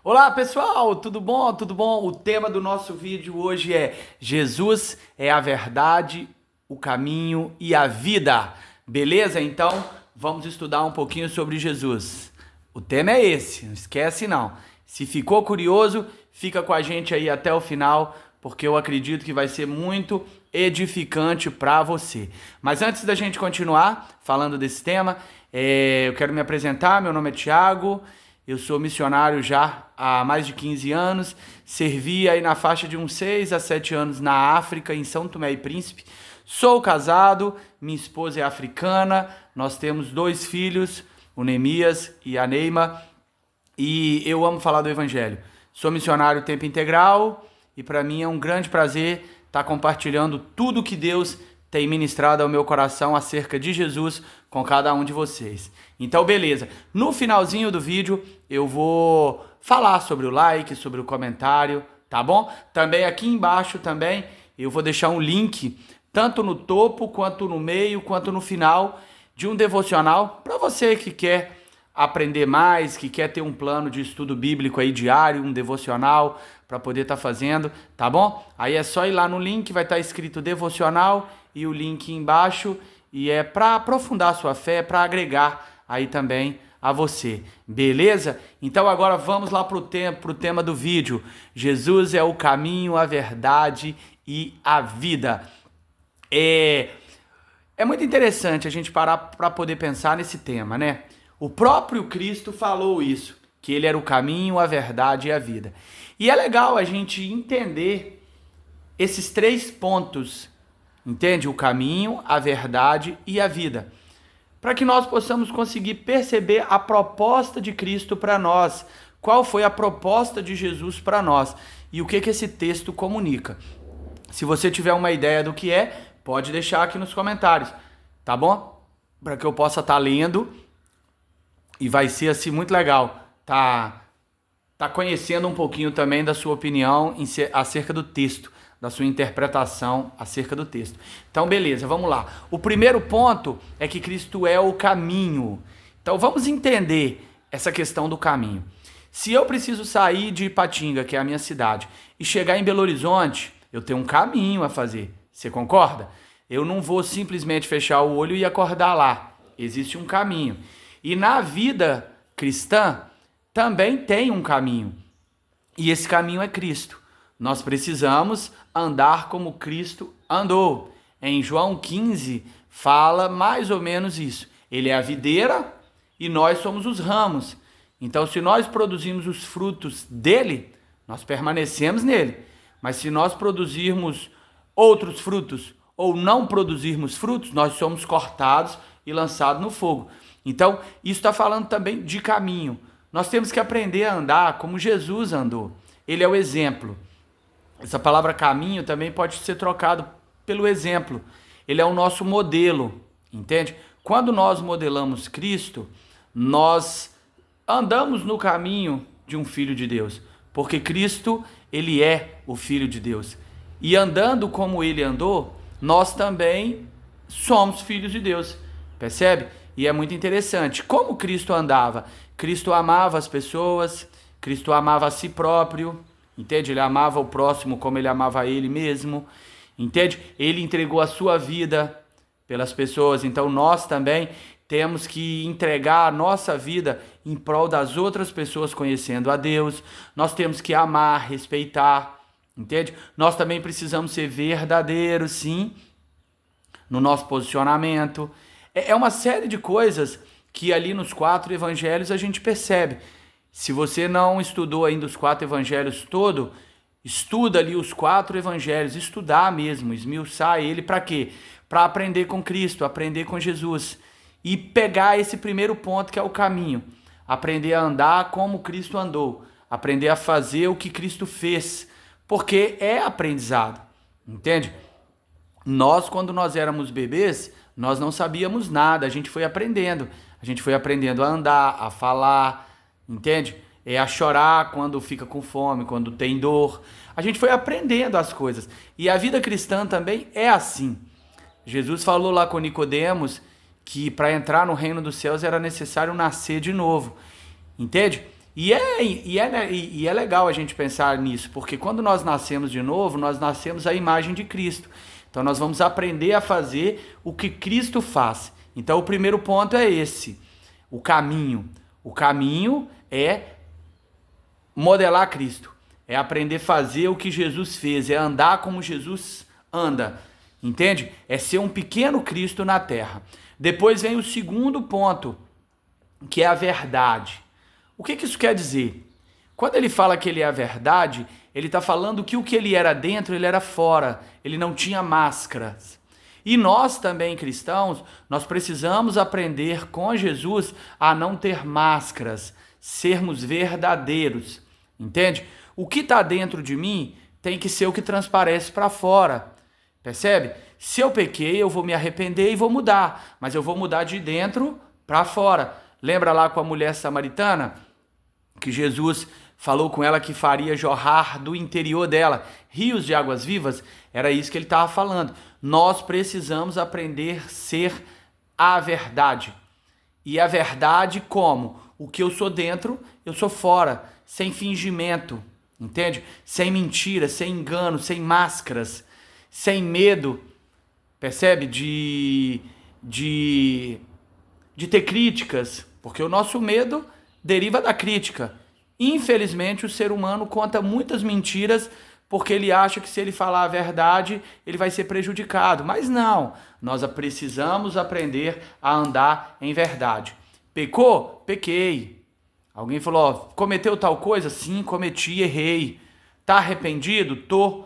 Olá pessoal, tudo bom? Tudo bom? O tema do nosso vídeo hoje é Jesus é a verdade, o caminho e a vida. Beleza? Então vamos estudar um pouquinho sobre Jesus. O tema é esse, não esquece não. Se ficou curioso, fica com a gente aí até o final, porque eu acredito que vai ser muito edificante para você. Mas antes da gente continuar falando desse tema, eu quero me apresentar. Meu nome é Thiago. Eu sou missionário já há mais de 15 anos, servi aí na faixa de uns 6 a 7 anos na África, em São Tomé e Príncipe. Sou casado, minha esposa é africana, nós temos 2 filhos, o Neemias e a Neima, e eu amo falar do Evangelho. Sou missionário tempo integral e para mim é um grande prazer estar compartilhando tudo que Deus tem ministrado ao meu coração acerca de Jesus com cada um de vocês. Então, beleza. No finalzinho do vídeo, eu vou falar sobre o like, sobre o comentário, tá bom? Também aqui embaixo também, eu vou deixar um link, tanto no topo, quanto no meio, quanto no final, de um devocional para você que quer aprender mais, que quer ter um plano de estudo bíblico aí diário, um devocional para poder estar fazendo, tá bom? Aí é só ir lá no link, vai estar escrito devocional e o link embaixo, e é para aprofundar a sua fé, para agregar aí também a você, beleza? Então agora vamos lá pro tema do vídeo. Jesus é o caminho, a verdade e a vida. É muito interessante a gente parar para poder pensar nesse tema, né? O próprio Cristo falou isso, que ele era o caminho, a verdade e a vida. E é legal a gente entender esses 3 pontos, entende? O caminho, a verdade e a vida, para que nós possamos conseguir perceber a proposta de Cristo para nós. Qual foi a proposta de Jesus para nós e o que esse texto comunica. Se você tiver uma ideia do que é, pode deixar aqui nos comentários, tá bom? Para que eu possa estar lendo. E vai ser assim muito legal tá conhecendo um pouquinho também da sua opinião acerca do texto, da sua interpretação acerca do texto. Então, beleza, vamos lá. O primeiro ponto é que Cristo é o caminho. Então, vamos entender essa questão do caminho. Se eu preciso sair de Ipatinga, que é a minha cidade, e chegar em Belo Horizonte, eu tenho um caminho a fazer. Você concorda? Eu não vou simplesmente fechar o olho e acordar lá. Existe um caminho. E na vida cristã também tem um caminho. E esse caminho é Cristo. Nós precisamos andar como Cristo andou. Em João 15 fala mais ou menos isso. Ele é a videira e nós somos os ramos. Então, se nós produzimos os frutos dele, nós permanecemos nele. Mas se nós produzirmos outros frutos ou não produzirmos frutos, nós somos cortados e lançados no fogo. Então, isso está falando também de caminho. Nós temos que aprender a andar como Jesus andou. Ele é o exemplo. Essa palavra caminho também pode ser trocado pelo exemplo. Ele é o nosso modelo, entende? Quando nós modelamos Cristo, nós andamos no caminho de um filho de Deus, porque Cristo, ele é o filho de Deus. E andando como ele andou, nós também somos filhos de Deus. Percebe? E é muito interessante. Como Cristo andava? Cristo amava as pessoas, Cristo amava a si próprio, entende? Ele amava o próximo como ele amava ele mesmo, entende? Ele entregou a sua vida pelas pessoas, então nós também temos que entregar a nossa vida em prol das outras pessoas conhecendo a Deus. Nós temos que amar, respeitar, entende? Nós também precisamos ser verdadeiros, sim, no nosso posicionamento. É uma série de coisas que ali nos 4 evangelhos a gente percebe. Se você não estudou ainda os 4 evangelhos todo, estuda ali os 4 evangelhos, estudar mesmo, esmiuçar ele para quê? Para aprender com Cristo, aprender com Jesus e pegar esse primeiro ponto que é o caminho. Aprender a andar como Cristo andou, aprender a fazer o que Cristo fez, porque é aprendizado, entende? Nós, quando nós éramos bebês, nós não sabíamos nada, a gente foi aprendendo a andar, a falar, entende? A chorar quando fica com fome, quando tem dor. A gente foi aprendendo as coisas. E a vida cristã também é assim. Jesus falou lá com Nicodemos que para entrar no reino dos céus era necessário nascer de novo, entende? E é legal a gente pensar nisso, porque quando nós nascemos de novo, nós nascemos à imagem de Cristo. Então nós vamos aprender a fazer o que Cristo faz. Então o primeiro ponto é esse, o caminho. O caminho é modelar Cristo, é aprender a fazer o que Jesus fez, é andar como Jesus anda, entende? É ser um pequeno Cristo na terra. Depois vem o segundo ponto, que é a verdade. O que isso quer dizer? Quando ele fala que ele é a verdade, ele está falando que o que ele era dentro, ele era fora, ele não tinha máscaras. E nós também, cristãos, nós precisamos aprender com Jesus a não ter máscaras, sermos verdadeiros, entende? O que está dentro de mim tem que ser o que transparece para fora, percebe? Se eu pequei, eu vou me arrepender e vou mudar, mas eu vou mudar de dentro para fora. Lembra lá com a mulher samaritana? Que Jesus falou com ela que faria jorrar do interior dela rios de águas vivas? Era isso que ele estava falando. Nós precisamos aprender a ser a verdade. E a verdade como? O que eu sou dentro, eu sou fora, sem fingimento, entende? Sem mentira, sem engano, sem máscaras, sem medo, percebe? De ter críticas, porque o nosso medo deriva da crítica. Infelizmente, o ser humano conta muitas mentiras porque ele acha que se ele falar a verdade, ele vai ser prejudicado. Mas não, nós precisamos aprender a andar em verdade. Pecou? Pequei. Alguém falou, ó, cometeu tal coisa? Sim, cometi, errei. Tá arrependido? Tô.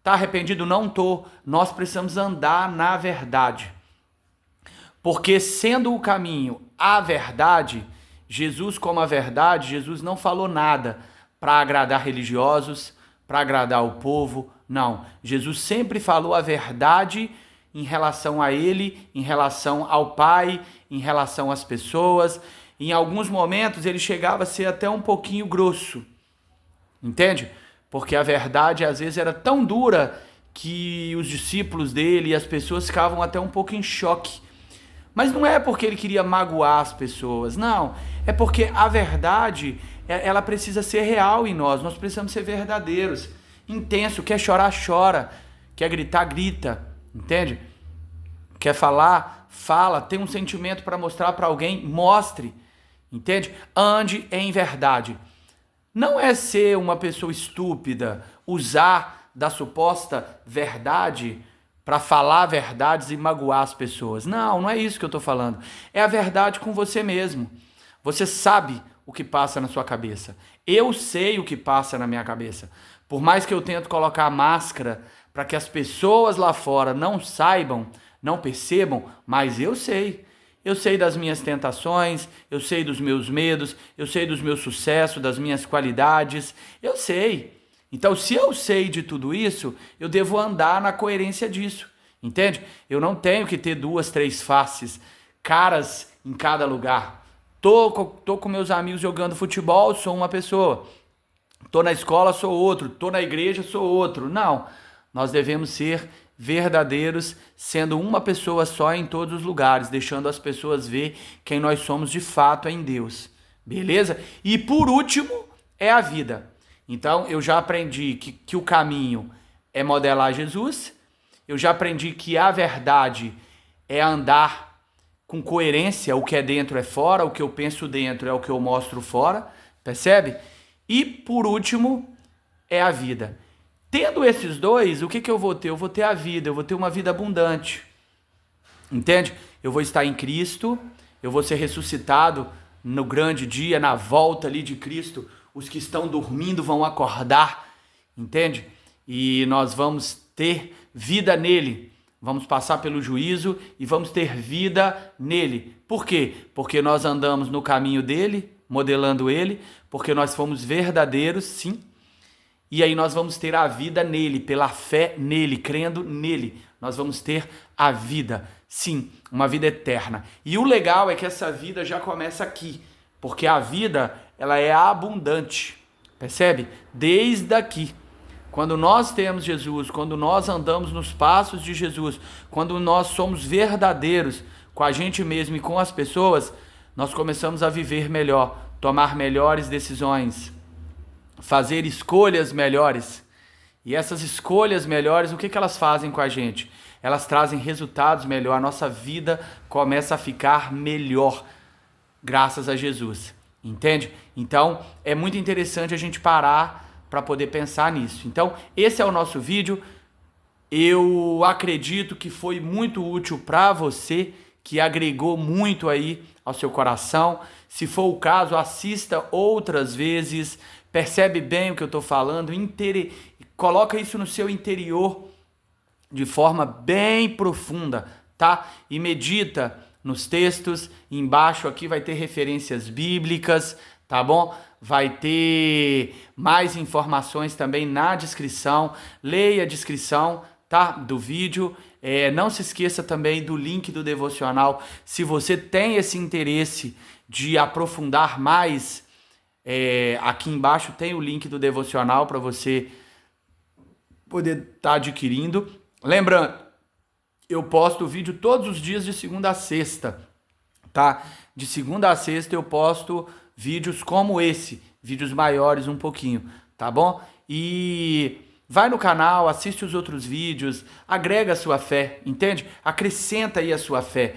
Tá arrependido? Não tô. Nós precisamos andar na verdade. Porque sendo o caminho a verdade, Jesus como a verdade, Jesus não falou nada para agradar religiosos, para agradar o povo, não. Jesus sempre falou a verdade em relação a ele, em relação ao Pai, em relação às pessoas. Em alguns momentos ele chegava a ser até um pouquinho grosso, entende? Porque a verdade às vezes era tão dura que os discípulos dele e as pessoas ficavam até um pouco em choque. Mas não é porque ele queria magoar as pessoas, não. É porque a verdade, ela precisa ser real em nós. Nós precisamos ser verdadeiros, intenso. Quer chorar, chora. Quer gritar, grita. Entende? Quer falar, fala. Tem um sentimento para mostrar para alguém, mostre. Entende? Ande em verdade. Não é ser uma pessoa estúpida, usar da suposta verdade para falar verdades e magoar as pessoas. Não é isso que eu estou falando. É a verdade com você mesmo. Você sabe o que passa na sua cabeça. Eu sei o que passa na minha cabeça. Por mais que eu tento colocar máscara para que as pessoas lá fora não saibam, não percebam, mas eu sei. Eu sei das minhas tentações, eu sei dos meus medos, eu sei dos meus sucessos, das minhas qualidades. Eu sei. Então, se eu sei de tudo isso, eu devo andar na coerência disso, entende? Eu não tenho que ter 2, 3 faces, caras em cada lugar. Tô com meus amigos jogando futebol, sou uma pessoa. Tô na escola, sou outro. Tô na igreja, sou outro. Não, nós devemos ser verdadeiros, sendo uma pessoa só em todos os lugares, deixando as pessoas ver quem nós somos de fato em Deus, beleza? E por último, é a vida. Então, eu já aprendi que o caminho é modelar Jesus, eu já aprendi que a verdade é andar com coerência, o que é dentro é fora, o que eu penso dentro é o que eu mostro fora, percebe? E, por último, é a vida. Tendo esses dois, o que eu vou ter? Eu vou ter a vida, eu vou ter uma vida abundante, entende? Eu vou estar em Cristo, eu vou ser ressuscitado no grande dia, na volta ali de Cristo. Os que estão dormindo vão acordar, entende? E nós vamos ter vida nele. Vamos passar pelo juízo e vamos ter vida nele. Por quê? Porque nós andamos no caminho dele, modelando ele, porque nós fomos verdadeiros, sim. E aí nós vamos ter a vida nele, pela fé nele, crendo nele. Nós vamos ter a vida, sim, uma vida eterna. E o legal é que essa vida já começa aqui, porque a vida, ela é abundante, percebe? Desde aqui. Quando nós temos Jesus, quando nós andamos nos passos de Jesus, quando nós somos verdadeiros com a gente mesmo e com as pessoas, nós começamos a viver melhor. tomar melhores decisões, fazer escolhas melhores. E essas escolhas melhores, o que elas fazem com a gente? Elas trazem resultados melhores, a nossa vida começa a ficar melhor, graças a Jesus, entende? Então, é muito interessante a gente parar para poder pensar nisso. Então, esse é o nosso vídeo. Eu acredito que foi muito útil para você, que agregou muito aí ao seu coração. Se for o caso, assista outras vezes, percebe bem o que eu estou falando, coloca isso no seu interior de forma bem profunda, tá? E medita nos textos. Embaixo aqui vai ter referências bíblicas, tá bom? Vai ter mais informações também na descrição. Leia a descrição, tá? Do vídeo. Não se esqueça também do link do devocional. Se você tem esse interesse de aprofundar mais, aqui embaixo tem o link do devocional para você poder estar adquirindo. Lembrando, eu posto vídeo todos os dias de segunda a sexta, tá? De segunda a sexta eu posto vídeos como esse, vídeos maiores um pouquinho, tá bom? E vai no canal, assiste os outros vídeos, agrega a sua fé, entende? Acrescenta aí a sua fé.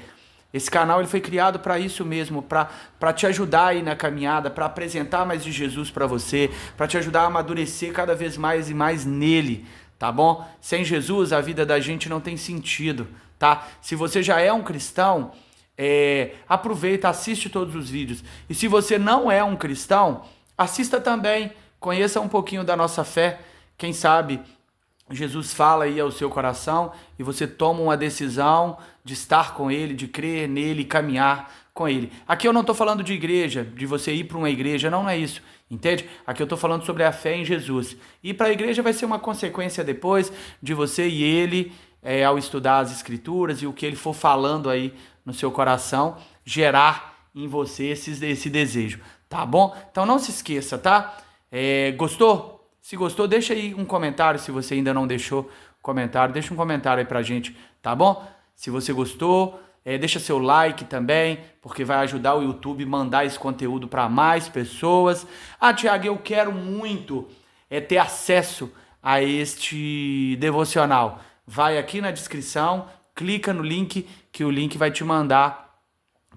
Esse canal ele foi criado para isso mesmo, para te ajudar aí na caminhada, para apresentar mais de Jesus para você, para te ajudar a amadurecer cada vez mais e mais nele, tá bom? Sem Jesus a vida da gente não tem sentido, tá? Se você já é um cristão, aproveita, assiste todos os vídeos. E se você não é um cristão, assista também, conheça um pouquinho da nossa fé. Quem sabe Jesus fala aí ao seu coração e você toma uma decisão de estar com ele, de crer nele e caminhar com ele. Aqui eu não estou falando de igreja, de você ir para uma igreja, não é isso, entende? Aqui eu estou falando sobre a fé em Jesus. Ir para a igreja vai ser uma consequência depois de você e ele, ao estudar as escrituras e o que ele for falando aí no seu coração, gerar em você esse desejo, tá bom? Então não se esqueça, tá? Gostou? Se gostou, deixa aí um comentário, se você ainda não deixou comentário, deixa um comentário aí pra gente, tá bom? Se você gostou, deixa seu like também, porque vai ajudar o YouTube a mandar esse conteúdo para mais pessoas. Ah, Thiago, eu quero muito ter acesso a este devocional. Vai aqui na descrição, clica no link, que o link vai te mandar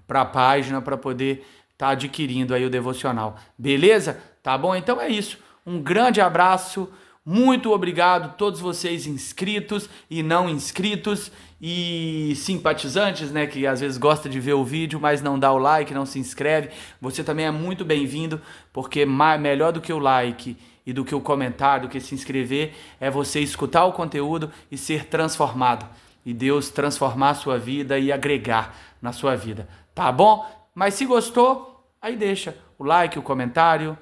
para a página para poder estar adquirindo aí o devocional. Beleza? Tá bom? Então é isso. Um grande abraço, muito obrigado a todos vocês inscritos e não inscritos e simpatizantes, né, que às vezes gosta de ver o vídeo, mas não dá o like, não se inscreve. Você também é muito bem-vindo, porque melhor do que o like e do que o comentário, do que se inscrever, é você escutar o conteúdo e ser transformado. E Deus transformar a sua vida e agregar na sua vida, tá bom? Mas se gostou, aí deixa o like, o comentário,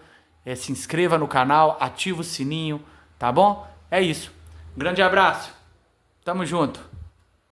se inscreva no canal, ativa o sininho, tá bom? É isso. Grande abraço. Tamo junto.